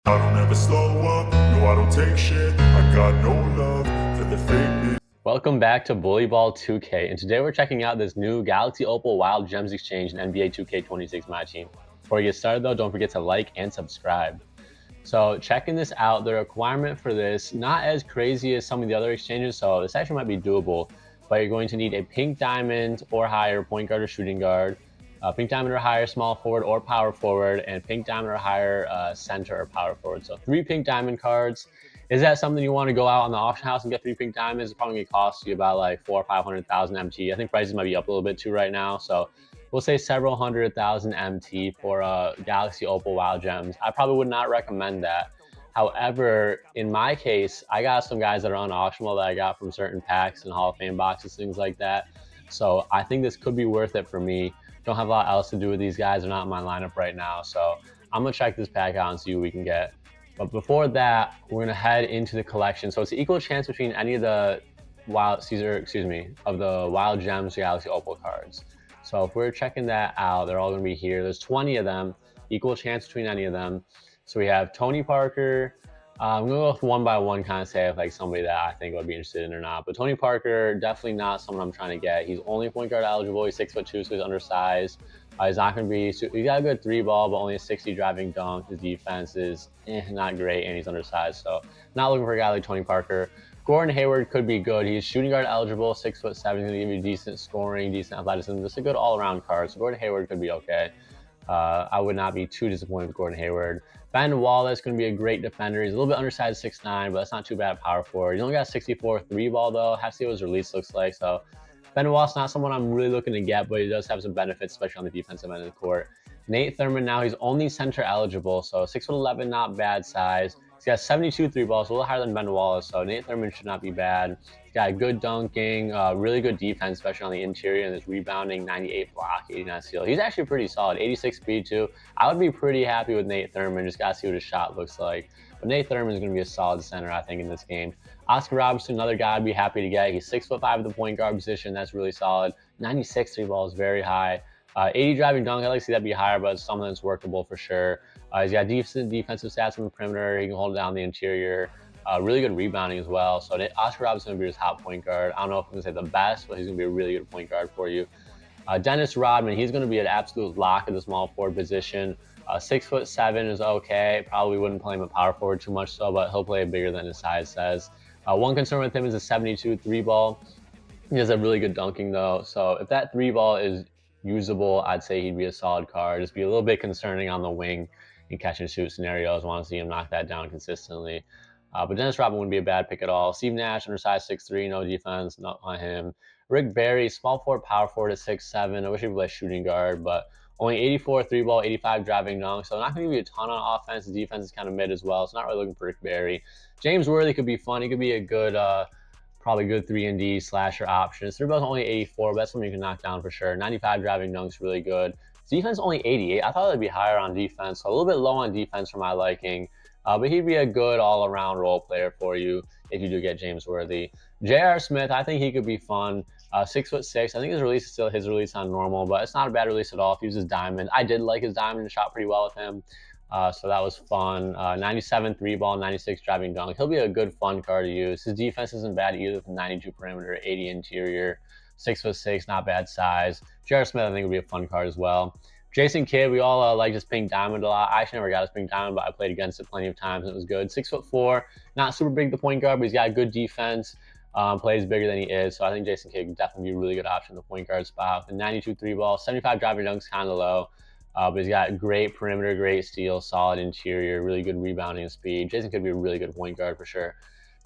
I don't ever slow up, no I don't take shit. I got no love for the fakeness. Welcome back to Bully Ball 2K, and today we're checking out this new Galaxy Opal Wild Gems Exchange in NBA 2K26 MyTeam. Before we get started though, don't forget to like and subscribe. So checking this out, the requirement for this, not as crazy as some of the other exchanges, so this actually might be doable, but you're going to need a pink diamond or higher point guard or shooting guard, pink diamond or higher small forward or power forward, and pink diamond or higher center or power forward. So 3 pink diamond cards. Is that something you want to go out on the auction house and get 3 pink diamonds? It's probably going to cost you about like 400,000 or 500,000 MT. I think prices might be up a little bit too right now, so we'll say several 100,000 MT for Galaxy Opal Wild Gems. I probably would not recommend that. However, in my case, I got some guys that are unauctionable that I got from certain packs and Hall of Fame boxes, things like that. So I think this could be worth it for me. Don't have a lot else to do with these guys. They're not in my lineup right now. So I'm going to check this pack out and see what we can get. But before that, we're going to head into the collection. So it's an equal chance between any of the Wild Gems Galaxy Opal cards. So if we're checking that out, they're all going to be here. There's 20 of them, equal chance between any of them. So we have Tony Parker. I'm going to go with one by one, kind of say if like somebody that I think would be interested in or not. But Tony Parker, definitely not someone I'm trying to get. He's only point guard eligible. He's 6'2", so he's undersized. He's not going to be, he's got a good 3-ball, but only a 60 driving dunk. His defense is not great, and he's undersized. So not looking for a guy like Tony Parker. Gordon Hayward could be good. He's shooting guard eligible, 6'7". He's going to give you decent scoring, decent athleticism. Just a good all-around card. So Gordon Hayward could be okay. I would not be too disappointed with Gordon Hayward. Ben Wallace going to be a great defender. He's a little bit undersized, 6'9", but that's not too bad at power forward. He's only got a 64 3-ball though. Have to see what his release looks like. So Ben Wallace not someone I'm really looking to get, but he does have some benefits, especially on the defensive end of the court. Nate Thurman now, he's only center eligible, so 6'11", not bad size. He's got 72 3-balls, a little higher than Ben Wallace, so Nate Thurman should not be bad. He's got good dunking, really good defense, especially on the interior, and his rebounding, 98 block, 89 steal. He's actually pretty solid, 86 speed too. I would be pretty happy with Nate Thurman, just gotta see what his shot looks like. But Nate Thurman is going to be a solid center, I think, in this game. Oscar Robertson, another guy I'd be happy to get. He's 6'5" at the point guard position. That's really solid. 96 3-ball is very high. 80 driving dunk, I'd like to see that be higher, but it's something that's workable for sure. He's got decent defensive stats on the perimeter. He can hold down the interior. Really good rebounding as well. So Oscar Robertson will be his top point guard. I don't know if I'm going to say the best, but he's going to be a really good point guard for you. Dennis Rodman, he's going to be an absolute lock at the small forward position. 6'7" is okay. Probably wouldn't play him at power forward too much so, but he'll play bigger than his size says. One concern with him is a 72 3-ball. He has a really good dunking though. So if that 3-ball is usable, I'd say he'd be a solid card. Just be a little bit concerning on the wing in catch and shoot scenarios. Want to see him knock that down consistently. But Dennis Rodman wouldn't be a bad pick at all. Steve Nash, undersized 6'3", no defense, not on him. Rick Barry, small forward, power forward at 6'7". I wish he would play shooting guard, but only 84 3-ball, 85 driving dunk. So not going to give you a ton on offense. The defense is kind of mid as well. So not really looking for Rick Barry. James Worthy could be fun. He could be a good, probably good 3-and-D slasher option. His 3-ball's only 84, but that's something you can knock down for sure. 95 driving dunk's really good. His defense only 88. I thought it'd be higher on defense. So a little bit low on defense for my liking. But he'd be a good all-around role player for you if you do get James Worthy. J.R. Smith, I think he could be fun. 6'6". I think his release is still his release on normal, but it's not a bad release at all if he uses diamond. I did like his diamond and shot pretty well with him. So that was fun. 97 3-ball, 96 driving dunk. He'll be a good fun card to use. His defense isn't bad either with 92 perimeter, 80 interior, 6'6", not bad size. J.R. Smith, I think, would be a fun card as well. Jason Kidd, we all like his pink diamond a lot. I actually never got his pink diamond, but I played against it plenty of times and it was good. 6'4", not super big, the point guard, but he's got good defense. Plays bigger than he is, so I think Jason Kidd could definitely be a really good option in the point guard spot. The 92 3-ball, 75 driving dunk's kind of low, but he's got great perimeter, great steal, solid interior, really good rebounding and speed. Jason could be a really good point guard for sure.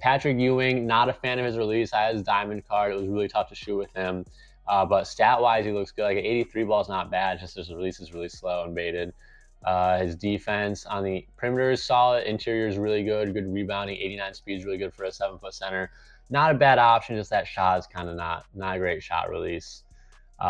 Patrick Ewing, not a fan of his release. I had his diamond card. It was really tough to shoot with him, but stat-wise, he looks good. Like an 83 ball is not bad, just his release is really slow and baited. His defense on the perimeter is solid. Interior is really good. Good rebounding. 89 speed is really good for a 7-foot center. Not a bad option, just that shot is kind of not a great shot release.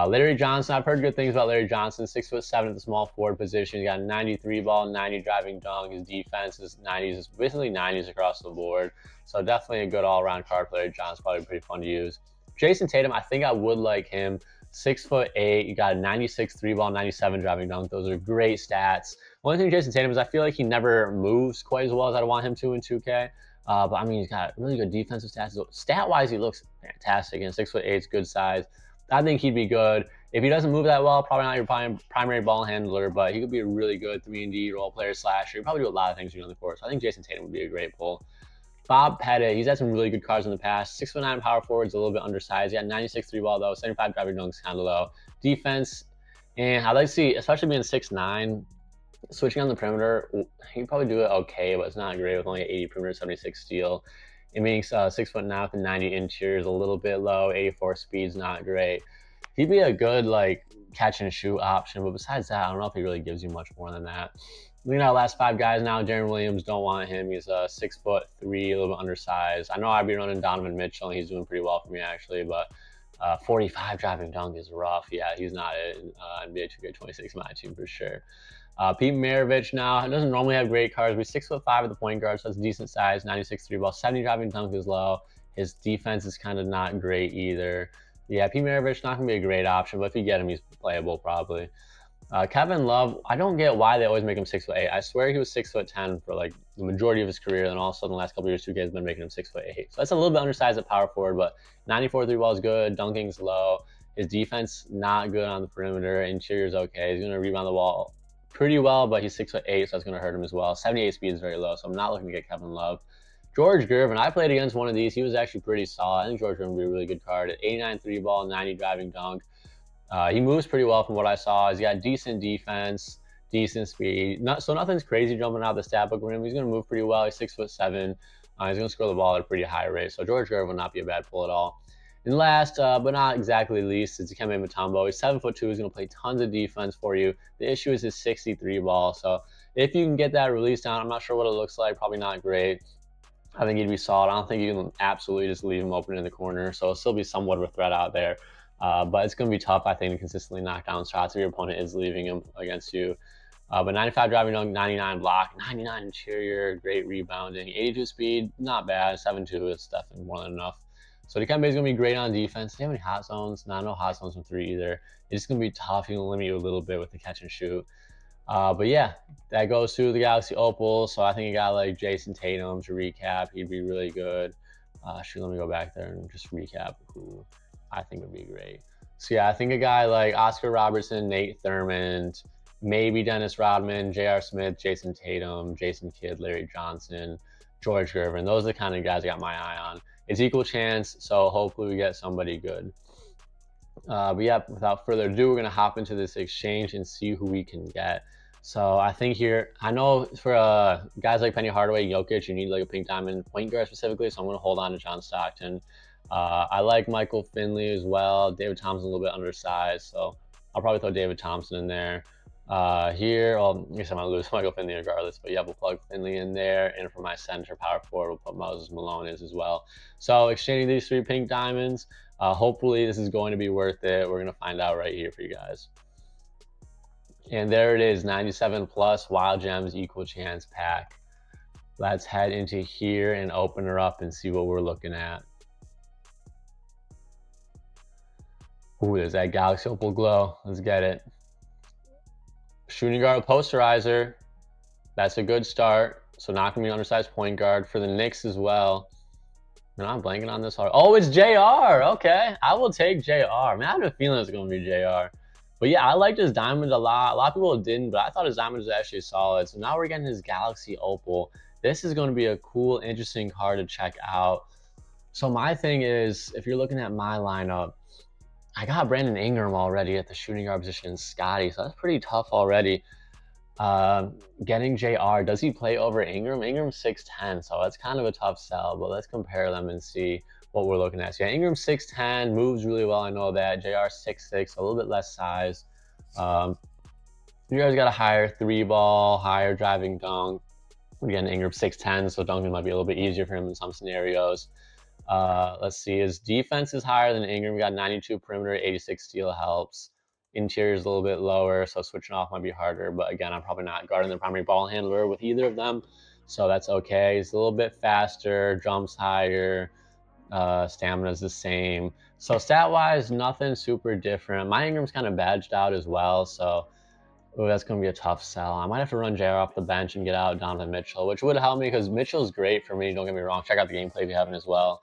Larry Johnson, I've heard good things about Larry Johnson. 6'7" at the small forward position. He's got a 93 ball, 90 driving dunk. His defense is 90s, it's basically 90s across the board. So definitely a good all-around card for Larry Johnson. Probably pretty fun to use. Jason Tatum, I think I would like him. 6'8", you got a 96 3-ball, 97 driving dunk. Those are great stats. One thing Jason Tatum is I feel like he never moves quite as well as I'd want him to in 2K. But I mean, he's got really good defensive stats. Stat-wise, he looks fantastic. And 6'8", good size. I think he'd be good. If he doesn't move that well, probably not your primary ball handler, but he could be a really good 3-and-D role player slasher. He'd probably do a lot of things on the court. So I think Jason Tatum would be a great pull. Bob Pettit, he's had some really good cards in the past. 6'9" power forward's a little bit undersized. He got 96 3-ball though, 75 driving dunks, kind of low. Defense, and I'd like to see, especially being 6'9", switching on the perimeter, he'd probably do it okay, but it's not great with only 80 perimeter, 76 steal. It makes 6'9" with 90 interior is a little bit low. 84 speed's not great. He'd be a good like catch and shoot option, but besides that, I don't know if he really gives you much more than that. Looking at our last 5 guys now, Jaren Williams, don't want him. He's 6'3", a little bit undersized. I know I'd be running Donovan Mitchell, and he's doing pretty well for me actually, but 45 driving dunk is rough. Yeah, he's not in NBA 2K26 my team for sure. Pete Maravich now doesn't normally have great cards. We're 6'5" at the point guard, so that's decent size. 96 3-ball, 70 driving dunk is low. His defense is kind of not great either. Yeah, Pete Maravich not gonna be a great option, but if you get him, he's playable probably. Kevin Love, I don't get why they always make him 6'8". I swear he was 6'10" for like the majority of his career, and all of a sudden the last couple of years, 2K has been making him 6'8". So that's a little bit undersized at power forward, but 94 3-ball is good. Dunking's low. His defense not good on the perimeter. Interior's okay. He's gonna rebound the ball pretty well, but he's 6'8", so that's gonna hurt him as well. 78 speed is very low, so I'm not looking to get Kevin Love. George Gervin, I played against one of these. He was actually pretty solid. I think George Gervin would be a really good card. At 89 3-ball, 90 driving dunk. He moves pretty well from what I saw. He's got decent defense, decent speed. So nothing's crazy jumping out the stat book for him. He's going to move pretty well. He's 6'7". He's going to score the ball at a pretty high rate. So George Gervin would not be a bad pull at all. And last, but not exactly least, is Dikembe Mutombo. He's 7'2". He's going to play tons of defense for you. The issue is his 63 ball. So if you can get that release down, I'm not sure what it looks like. Probably not great. I think he'd be solid. I don't think you can absolutely just leave him open in the corner. So it'll still be somewhat of a threat out there. But it's going to be tough, I think, to consistently knock down shots if your opponent is leaving him against you. But 95 driving dunk, 99 block, 99 interior, great rebounding, 82 speed, not bad. 7'2" is definitely more than enough. So Dikembe is going to be great on defense. Do you have any hot zones? No hot zones from 3 either. It's going to be tough. He's going to limit you a little bit with the catch and shoot. But yeah, that goes to the Galaxy Opal. So I think a guy like Jason Tatum, to recap, he'd be really good. Let me go back there and just recap who I think would be great. So yeah, I think a guy like Oscar Robertson, Nate Thurmond, maybe Dennis Rodman, J.R. Smith, Jason Tatum, Jason Kidd, Larry Johnson, George Gervin. Those are the kind of guys I got my eye on. It's equal chance, so hopefully we get somebody good. But yeah, without further ado, we're going to hop into this exchange and see who we can get. So I think here, I know for guys like Penny Hardaway, Jokic, you need like a pink diamond point guard specifically, so I'm going to hold on to John Stockton. I like Michael Finley as well. David Thompson a little bit undersized, so I'll probably throw David Thompson in there. Here, well, I guess I'm going to lose Michael Finley regardless, but yeah, we'll plug Finley in there. And for my center power forward, we'll put Moses Malone in as well. So exchanging these 3 pink diamonds, hopefully this is going to be worth it. We're going to find out right here for you guys. And there it is, 97 plus Wild Gems equal chance pack. Let's head into here and open her up and see what we're looking at. Ooh, there's that Galaxy Opal glow. Let's get it. Shooting guard posterizer. That's a good start. So not going to be undersized point guard. For the Knicks as well. Man, I'm blanking on this hard. Oh, it's JR. Okay. I will take JR. Man, I have a feeling it's going to be JR. But yeah, I liked his diamonds a lot. A lot of people didn't, but I thought his diamonds was actually solid. So now we're getting his Galaxy Opal. This is going to be a cool, interesting card to check out. So my thing is, if you're looking at my lineup, I got Brandon Ingram already at the shooting guard position, Scotty, so that's pretty tough already. Getting JR, does he play over Ingram? Ingram's 6'10", so that's kind of a tough sell, but let's compare them and see what we're looking at. So yeah, Ingram's 6'10", moves really well, I know that. JR's 6'6", a little bit less size. You guys got a higher 3-ball, higher driving dunk. Again, Ingram's 6'10", so dunking might be a little bit easier for him in some scenarios. Let's see, his defense is higher than Ingram. We got 92 perimeter, 86 steal helps. Interior is a little bit lower, so switching off might be harder. But again, I'm probably not guarding the primary ball handler with either of them, so that's okay. He's a little bit faster, jumps higher, stamina is the same. So stat-wise, nothing super different. My Ingram's kind of badged out as well, so Oh, that's going to be a tough sell. I might have to run JR off the bench and get out Donovan Mitchell, which would help me because Mitchell's great for me. Don't get me wrong. Check out the gameplay if you haven't as well.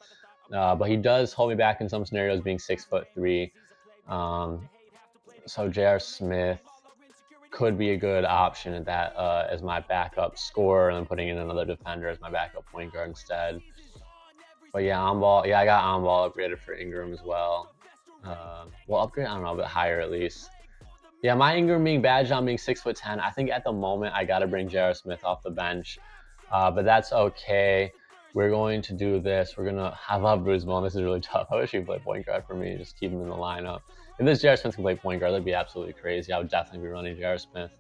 But he does hold me back in some scenarios being 6'3". So J.R. Smith could be a good option at that as my backup scorer, and then putting in another defender as my backup point guard instead. But yeah, on ball. Yeah, I got on ball upgraded for Ingram as well. Well, upgrade, I don't know, a bit higher at least. Yeah, my Ingram being badged on being 6'10". I think at the moment I got to bring J.R. Smith off the bench, but that's okay. We're going to do this. We're gonna. I love Bruce Bowen. This is really tough. I wish he could play point guard for me. Just keep him in the lineup. If this J.R. Smith can play point guard, that'd be absolutely crazy. I would definitely be running J.R. Smith.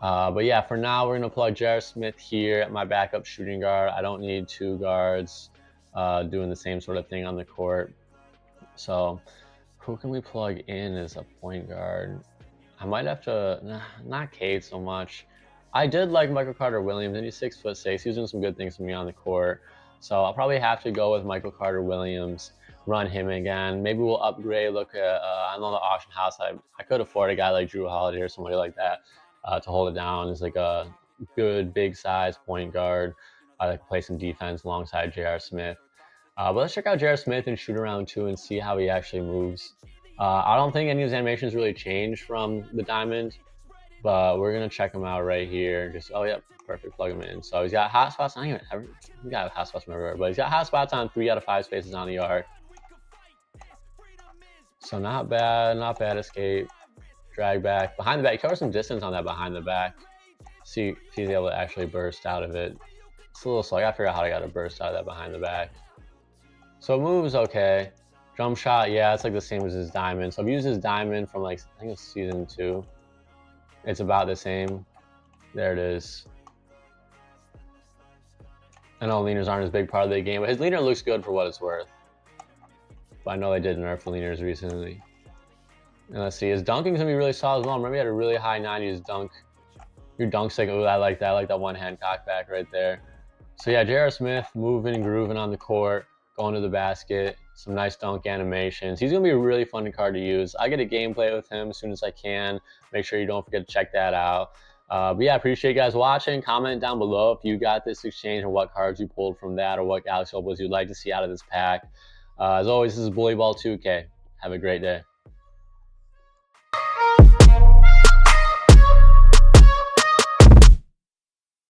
But yeah, for now we're gonna plug J.R. Smith here at my backup shooting guard. I don't need two guards doing the same sort of thing on the court. So who can we plug in as a point guard? I might have to, not Cade so much. I did like Michael Carter Williams, and he's 6'6". He's doing some good things for me on the court. So I'll probably have to go with Michael Carter Williams, run him again. Maybe we'll upgrade, look at, I know the auction house. I could afford a guy like Drew Holiday or somebody like that to hold it down. He's like a good, big size point guard that can play some defense alongside J.R. Smith. But let's check out J.R. Smith and shoot around too and see how he actually moves. I don't think any of his animations really changed from the diamond, but we're gonna check him out right here. Just yep, perfect, plug him in. So he's got hot spots. I don't even ever, he got hot spots from everywhere, but he's got hot spots on 3 out of 5 spaces on the arc. So not bad escape. Drag back behind the back. He covers some distance on that behind the back. See if he's able to actually burst out of it. It's a little slow. I gotta figure out how I gotta burst out of that behind the back. So it moves okay. Jump shot, yeah, it's like the same as his diamond. So I've used his diamond from like, I think it's season 2. It's about the same. There it is. I know leaners aren't as big part of the game, but his leaner looks good for what it's worth. But I know they did nerf the leaners recently. And let's see, his dunking's gonna be really solid as well. Remember he had a really high 90s dunk. Your dunk's like, oh, I like that. I like that one hand cockback right there. So yeah, J.R. Smith moving and grooving on the court, going to the basket, some nice dunk animations. He's going to be a really fun card to use. I get a gameplay with him as soon as I can. Make sure you don't forget to check that out. But yeah, I appreciate you guys watching. Comment down below if you got this exchange and what cards you pulled from that or what Galaxy Opals you'd like to see out of this pack. As always, this is Bully Ball 2K. Have a great day.